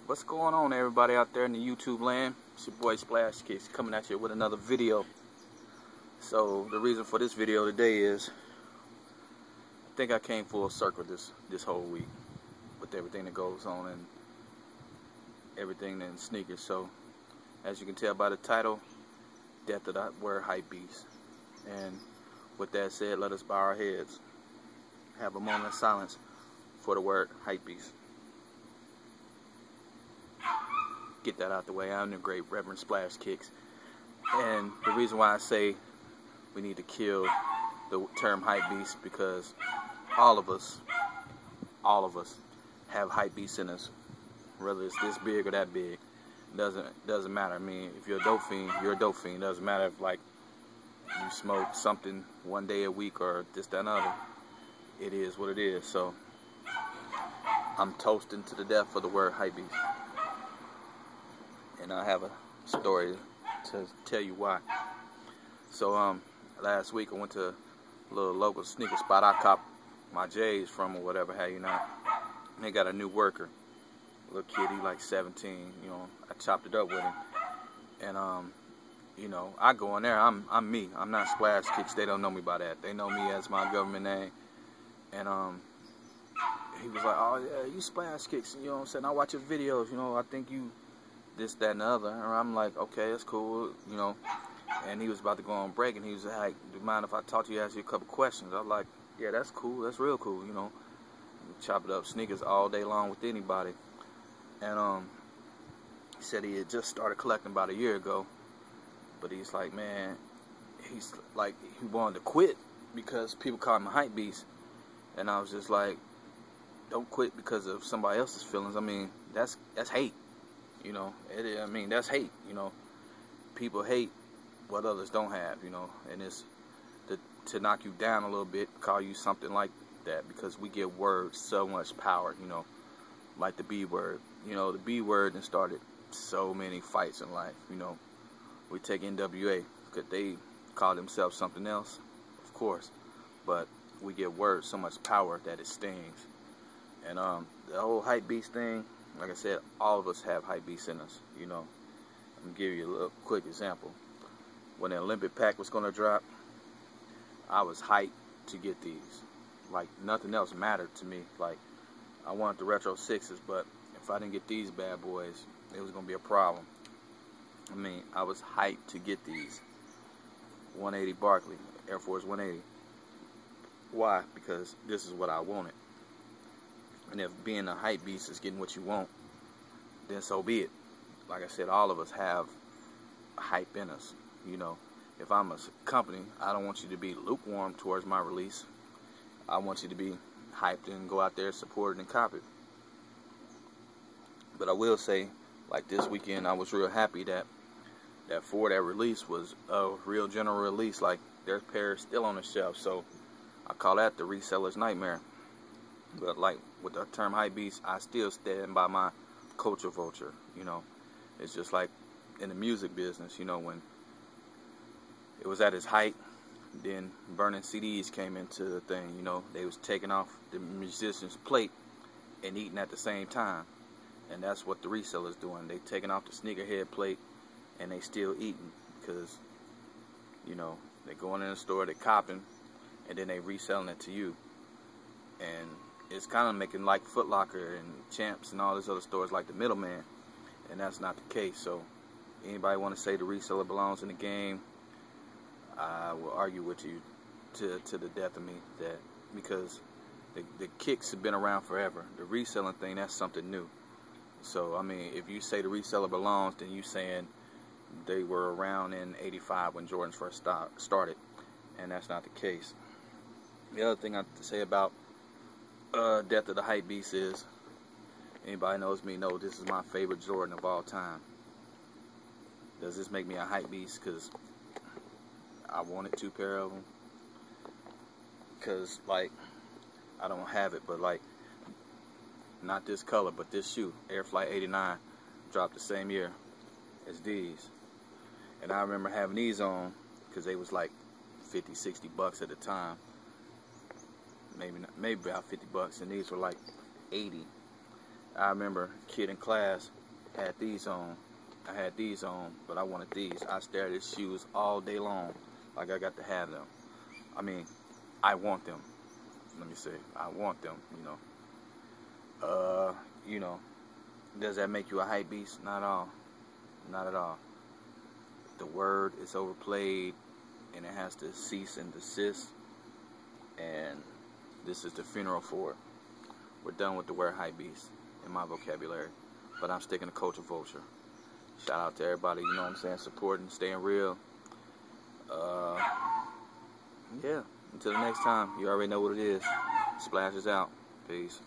What's going on, everybody out there in the YouTube land? It's your boy Splashkicks coming at you with another video. So the reason for this video today is I think I came full circle this whole week with everything that goes on and everything in sneakers. So as you can tell by the title, Death of the Word Hypebeast. And with that said, let us bow our heads, have a moment of silence for the word Hypebeast. Get that out the way. I'm the great Reverend Splashkicks, and the reason why I say we need to kill the term Hypebeast because all of us have Hypebeast in us, whether it's this big or that big. Doesn't matter. I mean, if you're a dope fiend, you're a dope fiend. Doesn't matter if like you smoke something one day a week or this, that, and other. It is what it is. So I'm toasting to the death for the word Hypebeast. And I have a story to tell you why. So last week I went to a little local sneaker spot I copped my J's from or whatever, how you know. And they got a new worker, little kid, he like 17. You know, I chopped it up with him, and you know, I go in there. I'm me. I'm not Splashkicks. They don't know me by that. They know me as my government name. And he was like, "Oh yeah, you Splashkicks." You know what I'm saying? I watch your videos. You know, I think you this, that, and the other. And I'm like, okay, that's cool, you know. And he was about to go on break, and he was like, do you mind if I talk to you, ask you a couple questions? I was like, yeah, that's cool, that's real cool, you know. Chop it up sneakers all day long with anybody. And he said he had just started collecting about a year ago, but he's like, man, he's like, he wanted to quit because people call him a Hypebeast. And I was just like, don't quit because of somebody else's feelings. I mean, that's hate. You know, I mean, that's hate, you know. People hate what others don't have, you know, and it's to knock you down a little bit, call you something like that, because we give words so much power, you know, like the B word. You know, the B word and started so many fights in life, you know. We take NWA, because they call themselves something else, of course, but we give words so much power that it stings. And the whole Hypebeast thing, like I said, all of us have Hypebeast in us, you know. I'm going to give you a little quick example. When the Olympic pack was going to drop, I was hyped to get these. Like, nothing else mattered to me. Like, I wanted the Retro 6s, but if I didn't get these bad boys, it was going to be a problem. I mean, I was hyped to get these. 180 Barkley, Air Force 180. Why? Because this is what I wanted. And if being a Hypebeast is getting what you want, then so be it. Like I said, all of us have hype in us. You know, if I'm a company, I don't want you to be lukewarm towards my release. I want you to be hyped and go out there, support it, and cop it. But I will say, like this weekend, I was real happy that for that release was a real general release. Like, their pair is still on the shelf, so I call that the reseller's nightmare. But like with the term Hypebeast, I still stand by my culture vulture, you know. It's just like in the music business, you know, when it was at its height, then burning CDs came into the thing, you know. They was taking off the musician's plate and eating at the same time. And that's what the reseller's doing. They taking off the sneakerhead plate and they still eating because, you know, they going in the store, they copping, and then they reselling it to you. And it's kind of making like Foot Locker and Champs and all these other stores like the middleman, and that's not the case. So anybody want to say the reseller belongs in the game, I will argue with you to the death of me, that because the kicks have been around forever. The reselling thing, that's something new. So I mean, if you say the reseller belongs, then you saying they were around in '85 when Jordans first started, and that's not the case. The other thing I have to say about Death of the Hypebeast is, anybody knows me know this is my favorite Jordan of all time. Does this make me a Hypebeast because I wanted 2 pair of them? Because like, I don't have it, but like, not this color, but this shoe, Air Flight 89, dropped the same year as these. And I remember having these on because they was like 50, 60 bucks at the time. Maybe about 50 bucks, and these were like 80. I remember a kid in class had these on. I had these on, but I wanted these. I stared at his shoes all day long, like I got to have them. I mean, I want them. Let me say, I want them. You know, does that make you a hype beast? Not at all. Not at all. The word is overplayed, and it has to cease and desist. And this is the funeral for it. We're done with the word hype beast in my vocabulary, but I'm sticking to culture vulture. Shout out to everybody, you know what I'm saying, supporting, staying real. Yeah, until the next time, you already know what it is. Splash is out. Peace.